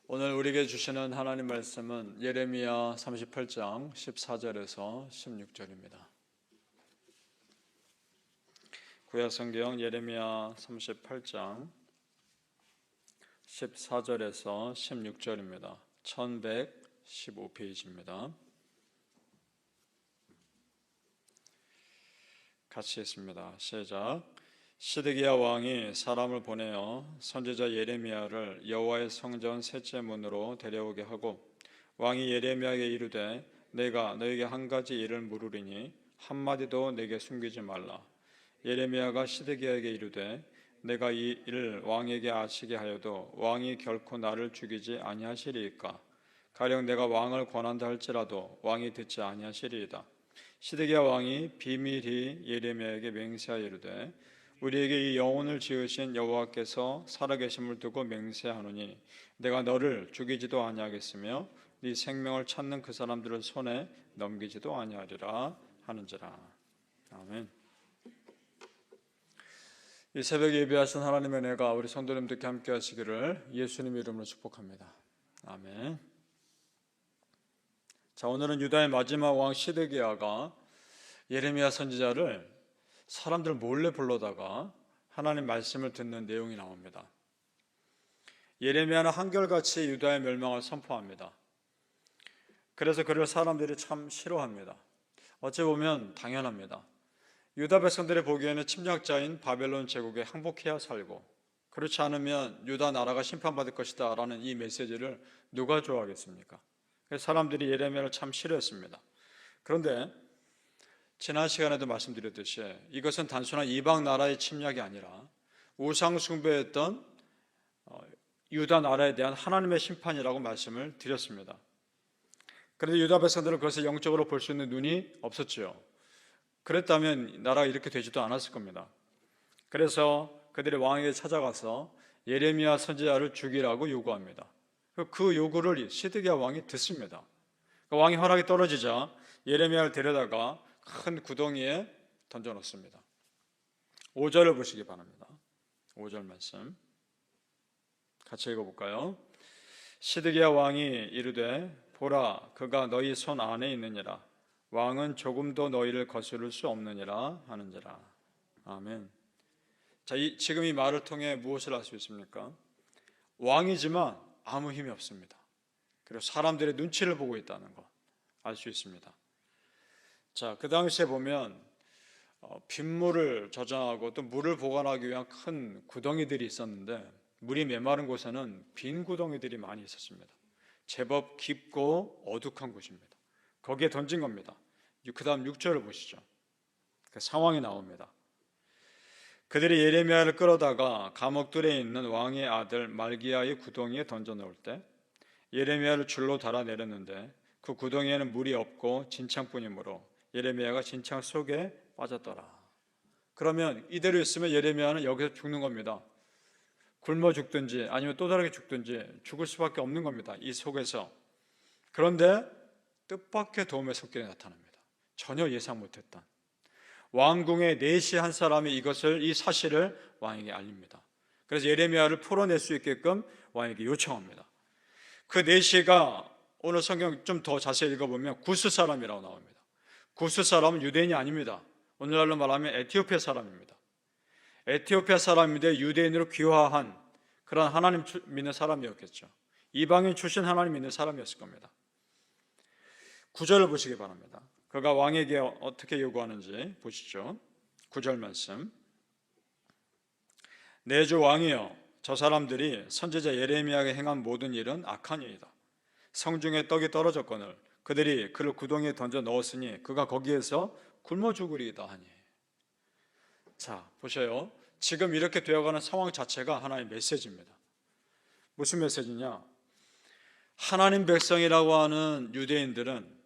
오늘 우리에게 주시는 하나님 말씀은 예레미야 38장 14절에서 16절입니다. 구약 성경 예레미야 38장 14절에서 16절입니다. 1115페이지입니다. 같이 읽습니다. 시작. 시드기야 왕이 사람을 보내어 선지자 예레미야를 여호와의 성전 셋째 문으로 데려오게 하고 왕이 예레미야에게 이르되 내가 너에게 한 가지 일을 물으리니 한마디도 내게 숨기지 말라. 예레미야가 시드기야에게 이르되 내가 이 일을 왕에게 아시게 하여도 왕이 결코 나를 죽이지 아니하시리이까. 가령 내가 왕을 권한다 할지라도 왕이 듣지 아니하시리이다. 시드기야 왕이 비밀히 예레미야에게 맹세하여 이르되 우리에게 이 영혼을 지으신 여호와께서 살아계심을 두고 맹세하노니 내가 너를 죽이지도 아니하겠으며 네 생명을 찾는 그 사람들을 손에 넘기지도 아니하리라 하는지라. 아멘. 이 새벽에 예배하신 하나님의 은혜가 우리 성도님들께 함께 하시기를 예수님의 이름으로 축복합니다. 아멘. 자, 오늘은 유다의 마지막 왕 시드기야가 예레미야 선지자를 사람들 몰래 불러다가 하나님 말씀을 듣는 내용이 나옵니다. 예레미야는 한결같이 유다의 멸망을 선포합니다. 그래서 그를 사람들이 참 싫어합니다. 어찌 보면 당연합니다. 유다 백성들이 보기에는 침략자인 바벨론 제국에 항복해야 살고 그렇지 않으면 유다 나라가 심판받을 것이다 라는 이 메시지를 누가 좋아하겠습니까? 그래서 사람들이 예레미야를 참 싫어했습니다. 그런데 지난 시간에도 말씀드렸듯이 이것은 단순한 이방 나라의 침략이 아니라 우상 숭배했던 유다 나라에 대한 하나님의 심판이라고 말씀을 드렸습니다. 그런데 유다 백성들은 그것을 영적으로 볼 수 있는 눈이 없었지요. 그랬다면 나라가 이렇게 되지도 않았을 겁니다. 그래서 그들이 왕에게 찾아가서 예레미야 선지자를 죽이라고 요구합니다. 그 요구를 시드기야 왕이 듣습니다. 왕의 허락이 떨어지자 예레미야를 데려다가 큰 구덩이에 던져놓습니다. 5절을 보시기 바랍니다. 5절 말씀 같이 읽어볼까요? 시드기야 왕이 이르되 보라 그가 너희 손 안에 있느니라. 왕은 조금도 너희를 거스를 수 없느니라 하는지라. 아멘. 자, 지금 이 말을 통해 무엇을 알 수 있습니까? 왕이지만 아무 힘이 없습니다. 그리고 사람들의 눈치를 보고 있다는 것 알 수 있습니다. 자, 그 당시에 보면 빗물을 저장하고 또 물을 보관하기 위한 큰 구덩이들이 있었는데 물이 메마른 곳에는 빈 구덩이들이 많이 있었습니다. 제법 깊고 어둑한 곳입니다. 거기에 던진 겁니다. 그 다음 6절을 보시죠. 그 상황이 나옵니다. 그들이 예레미야를 끌어다가 감옥들에 있는 왕의 아들 말기야의 구덩이에 던져 넣을 때 예레미야를 줄로 달아 내렸는데 그 구덩이에는 물이 없고 진창뿐이므로 예레미야가 진창 속에 빠졌더라. 그러면 이대로 있으면 예레미야는 여기서 죽는 겁니다. 굶어 죽든지 아니면 또 다르게 죽든지 죽을 수밖에 없는 겁니다. 이 속에서. 그런데 뜻밖의 도움의 손길이 나타납니다. 전혀 예상 못했던 왕궁의 내시 한 사람이 이 사실을 왕에게 알립니다. 그래서 예레미야를 풀어낼 수 있게끔 왕에게 요청합니다. 그 내시가 오늘 성경 좀 더 자세히 읽어보면 구스 사람이라고 나옵니다. 구스 사람은 유대인이 아닙니다. 오늘날로 말하면 에티오피아 사람입니다. 에티오피아 사람인데 유대인으로 귀화한 그런 하나님 믿는 사람이었겠죠. 이방인 출신 하나님 믿는 사람이었을 겁니다. 9절을 보시기 바랍니다. 그가 왕에게 어떻게 요구하는지 보시죠. 9절 말씀. 내 주 왕이여 저 사람들이 선지자 예레미야에게 행한 모든 일은 악한 일이다. 성중에 떡이 떨어졌거늘 그들이 그를 구덩이에 던져 넣었으니 그가 거기에서 굶어 죽으리이다 하니. 자, 보셔요. 지금 이렇게 되어가는 상황 자체가 하나의 메시지입니다. 무슨 메시지냐? 하나님 백성이라고 하는 유대인들은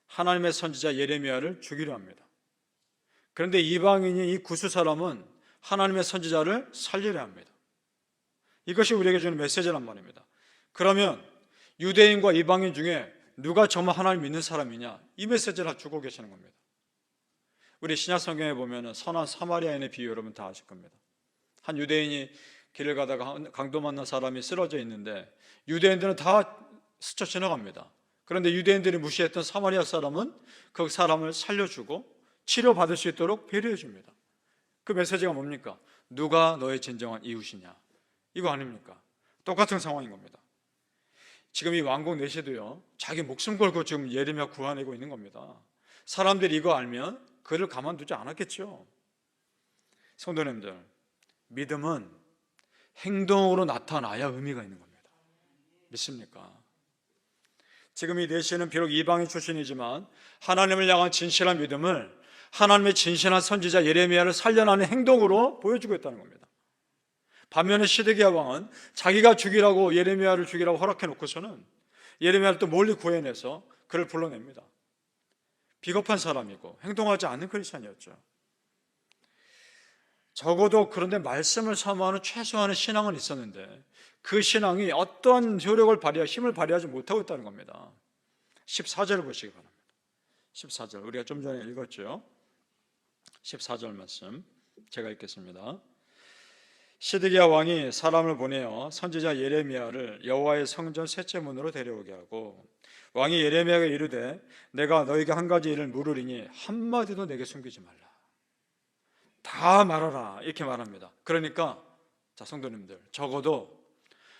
하나님의 선지자 예레미야를 죽이려 합니다. 그런데 이방인인 이 구스 사람은 하나님의 선지자를 살리려 합니다. 이것이 우리에게 주는 메시지란 말입니다. 그러면 유대인과 이방인 중에 누가 정말 하나님 믿는 사람이냐? 이 메시지를 주고 계시는 겁니다. 우리 신약 성경에 보면 선한 사마리아인의 비유 여러분 다 아실 겁니다. 한 유대인이 길을 가다가 강도 만난 사람이 쓰러져 있는데 유대인들은 다 스쳐 지나갑니다. 그런데 유대인들이 무시했던 사마리아 사람은 그 사람을 살려주고 치료받을 수 있도록 배려해 줍니다. 그 메시지가 뭡니까? 누가 너의 진정한 이웃이냐, 이거 아닙니까? 똑같은 상황인 겁니다. 지금 이 왕국 내시도요, 자기 목숨 걸고 지금 예레미야 구하내고 있는 겁니다. 사람들이 이거 알면 그를 가만두지 않았겠죠. 성도님들, 믿음은 행동으로 나타나야 의미가 있는 겁니다. 믿습니까? 지금 이 내시는 비록 이방인 출신이지만 하나님을 향한 진실한 믿음을 하나님의 진실한 선지자 예레미야를 살려내는 행동으로 보여주고 있다는 겁니다. 반면에 시드기야 왕은 자기가 죽이라고 예레미야를 죽이라고 허락해 놓고서는 예레미야를 또 멀리 구해내서 그를 불러냅니다. 비겁한 사람이고 행동하지 않는 크리스찬이었죠. 적어도 그런데 말씀을 사모하는 최소한의 신앙은 있었는데 그 신앙이 어떤 효력을 힘을 발휘하지 못하고 있다는 겁니다. 14절을 보시기 바랍니다. 14절 우리가 좀 전에 읽었죠. 14절 말씀 제가 읽겠습니다. 시드기야 왕이 사람을 보내어 선지자 예레미야를 여호와의 성전 셋째 문으로 데려오게 하고 왕이 예레미야에게 이르되 내가 너에게 한 가지 일을 물으리니 한마디도 내게 숨기지 말라. 다 말하라 이렇게 말합니다. 그러니까 자 성도님들, 적어도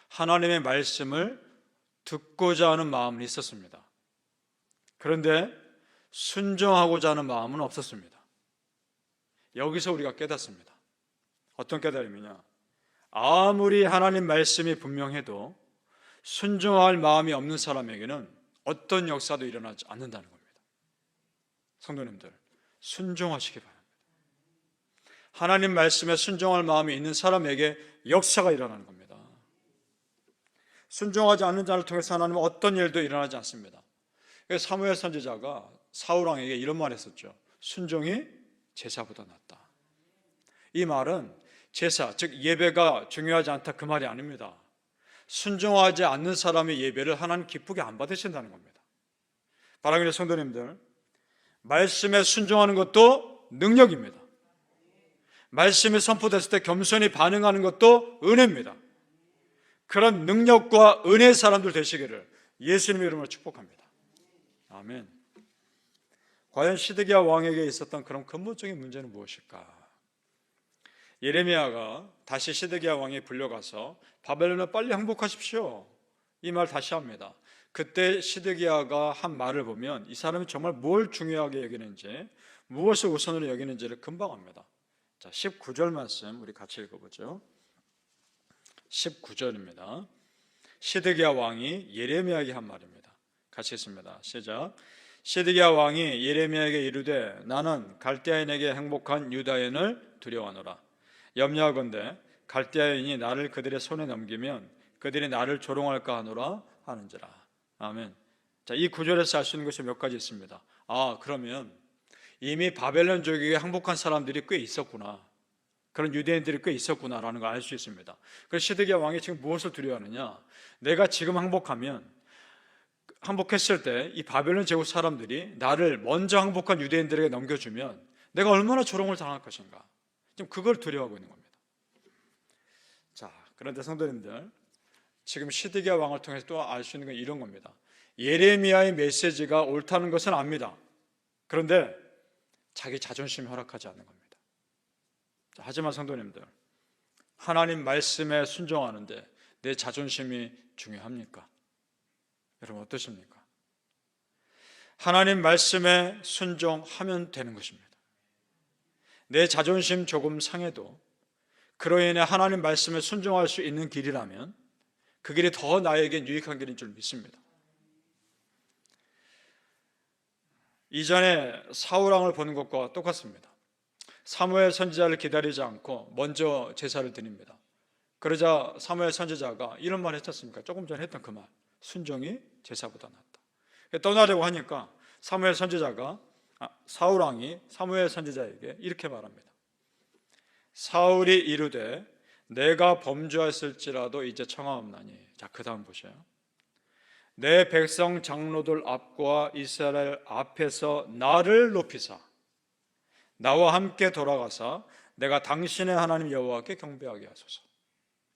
하나님의 말씀을 듣고자 하는 마음은 있었습니다. 그런데 순종하고자 하는 마음은 없었습니다. 여기서 우리가 깨닫습니다. 어떤 깨달음이냐? 아무리 하나님 말씀이 분명해도 순종할 마음이 없는 사람에게는 어떤 역사도 일어나지 않는다는 겁니다. 성도님들, 순종하시기 바랍니다. 하나님 말씀에 순종할 마음이 있는 사람에게 역사가 일어나는 겁니다. 순종하지 않는 자를 통해서 하나님은 어떤 일도 일어나지 않습니다. 사무엘 선지자가 사울 왕에게 이런 말 했었죠. 순종이 제사보다 낫다. 이 말은 제사, 즉 예배가 중요하지 않다 그 말이 아닙니다. 순종하지 않는 사람의 예배를 하나님 기쁘게 안 받으신다는 겁니다. 사랑하는 성도님들, 말씀에 순종하는 것도 능력입니다. 말씀이 선포됐을 때 겸손히 반응하는 것도 은혜입니다. 그런 능력과 은혜의 사람들 되시기를 예수님의 이름으로 축복합니다. 아멘. 과연 시드기야 왕에게 있었던 그런 근본적인 문제는 무엇일까? 예레미야가 다시 시드기야 왕이 불려가서 바벨론을 빨리 항복하십시오, 이 말 다시 합니다. 그때 시드기야가 한 말을 보면 이 사람이 정말 뭘 중요하게 여기는지, 무엇을 우선으로 여기는지를 금방 압니다. 자, 19절 말씀 우리 같이 읽어보죠. 19절입니다. 시드기야 왕이 예레미야에게 한 말입니다. 같이 읽습니다. 시작. 시드기야 왕이 예레미야에게 이르되 나는 갈대아인에게 행복한 유다인을 두려워하노라. 염려하건대 갈대아인이 나를 그들의 손에 넘기면 그들이 나를 조롱할까 하노라 하는지라. 아멘. 자, 이 구절에서 알 수 있는 것이 몇 가지 있습니다. 그러면 이미 바벨론 쪽에 항복한 사람들이 꽤 있었구나, 그런 유대인들이 꽤 있었구나라는 걸 알 수 있습니다. 그래서 시드기야 왕이 지금 무엇을 두려워하느냐? 내가 지금 항복했을 때 이 바벨론 제국 사람들이 나를 먼저 항복한 유대인들에게 넘겨주면 내가 얼마나 조롱을 당할 것인가, 지금 그걸 두려워하고 있는 겁니다. 자, 그런데 성도님들, 지금 시드기야 왕을 통해서 또 알 수 있는 건 이런 겁니다. 예레미야의 메시지가 옳다는 것은 압니다. 그런데 자기 자존심이 허락하지 않는 겁니다. 자, 하지만 성도님들, 하나님 말씀에 순종하는데 내 자존심이 중요합니까? 여러분 어떠십니까? 하나님 말씀에 순종하면 되는 것입니다. 내 자존심 조금 상해도 그로 인해 하나님 말씀에 순종할 수 있는 길이라면 그 길이 더 나에겐 유익한 길인 줄 믿습니다. 이전에 사울 왕을 보는 것과 똑같습니다. 사무엘 선지자를 기다리지 않고 먼저 제사를 드립니다. 그러자 사무엘 선지자가 이런 말 했지 않습니까? 조금 전에 했던 그 말, 순종이 제사보다 낫다. 떠나려고 하니까 사무엘 선지자가 사울 왕이 사무엘 선지자에게 이렇게 말합니다. 사울이 이르되 내가 범죄하였을지라도 이제 청하옵나니. 자, 그 다음 보세요. 내 백성 장로들 앞과 이스라엘 앞에서 나를 높이사 나와 함께 돌아가사 내가 당신의 하나님 여호와께 경배하게 하소서.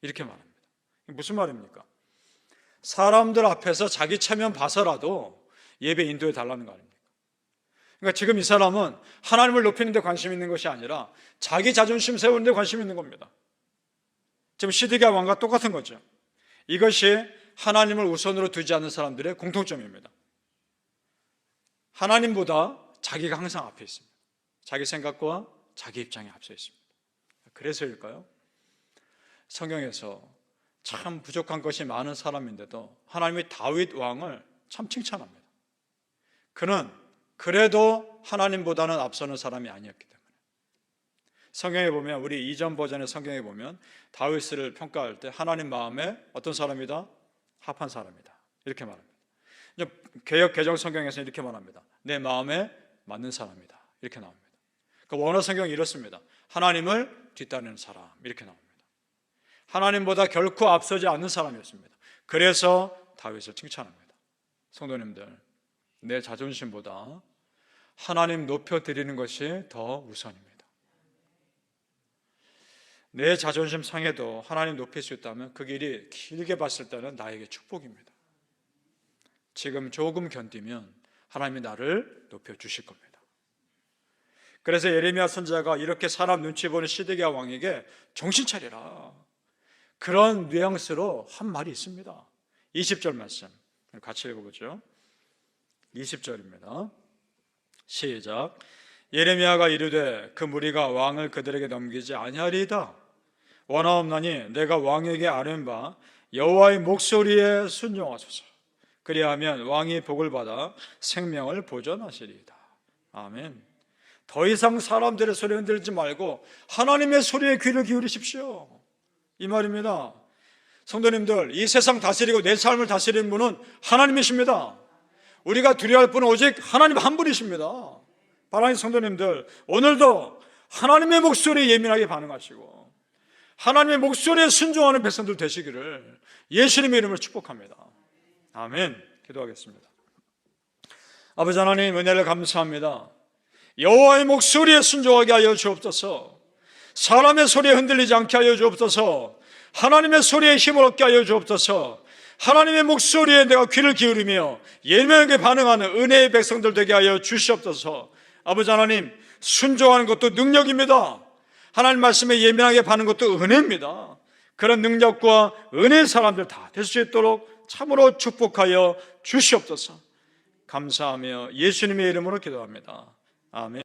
이렇게 말합니다. 무슨 말입니까? 사람들 앞에서 자기 체면 봐서라도 예배 인도해 달라는 거 아닙니까? 그러니까 지금 이 사람은 하나님을 높이는 데 관심 있는 것이 아니라 자기 자존심 세우는 데 관심 있는 겁니다. 지금 시드기야 왕과 똑같은 거죠. 이것이 하나님을 우선으로 두지 않는 사람들의 공통점입니다. 하나님보다 자기가 항상 앞에 있습니다. 자기 생각과 자기 입장에 앞서 있습니다. 그래서일까요? 성경에서 참 부족한 것이 많은 사람인데도 하나님이 다윗 왕을 참 칭찬합니다. 그는 그래도 하나님보다는 앞서는 사람이 아니었기 때문에. 성경에 보면, 우리 이전 버전의 성경에 보면 다윗을 평가할 때 하나님 마음에 어떤 사람이다? 합한 사람이다, 이렇게 말합니다. 개역 개정 성경에서는 이렇게 말합니다. 내 마음에 맞는 사람이다, 이렇게 나옵니다. 그러니까 원어 성경이 이렇습니다. 하나님을 뒤따르는 사람, 이렇게 나옵니다. 하나님보다 결코 앞서지 않는 사람이었습니다. 그래서 다윗을 칭찬합니다. 성도님들, 내 자존심보다 하나님 높여드리는 것이 더 우선입니다. 내 자존심 상해도 하나님 높일 수 있다면 그 길이 길게 봤을 때는 나에게 축복입니다. 지금 조금 견디면 하나님이 나를 높여주실 겁니다. 그래서 예레미야 선지자가 이렇게 사람 눈치 보는 시드기야 왕에게 정신 차리라, 그런 뉘앙스로 한 말이 있습니다. 20절 말씀 같이 읽어보죠. 20절입니다. 시작. 예레미야가 이르되 그 무리가 왕을 그들에게 넘기지 아니하리이다. 원하옵나니 내가 왕에게 아뢰는 바 여호와의 목소리에 순종하소서. 그리하면 왕이 복을 받아 생명을 보존하시리이다. 아멘. 더 이상 사람들의 소리에 흔들리지 말고 하나님의 소리에 귀를 기울이십시오, 이 말입니다. 성도님들, 이 세상 다스리고 내 삶을 다스리는 분은 하나님이십니다. 우리가 두려워할 분은 오직 하나님 한 분이십니다. 사랑하는 성도님들, 오늘도 하나님의 목소리에 예민하게 반응하시고 하나님의 목소리에 순종하는 백성들 되시기를 예수님의 이름으로 축복합니다. 아멘. 기도하겠습니다. 아버지 하나님, 은혜를 감사합니다. 여호와의 목소리에 순종하게 하여 주옵소서. 사람의 소리에 흔들리지 않게 하여 주옵소서. 하나님의 소리에 힘을 얻게 하여 주옵소서. 하나님의 목소리에 내가 귀를 기울이며 예민하게 반응하는 은혜의 백성들 되게 하여 주시옵소서. 아버지 하나님, 순종하는 것도 능력입니다. 하나님 말씀에 예민하게 반응하는 것도 은혜입니다. 그런 능력과 은혜의 사람들 다 될 수 있도록 참으로 축복하여 주시옵소서. 감사하며 예수님의 이름으로 기도합니다. 아멘.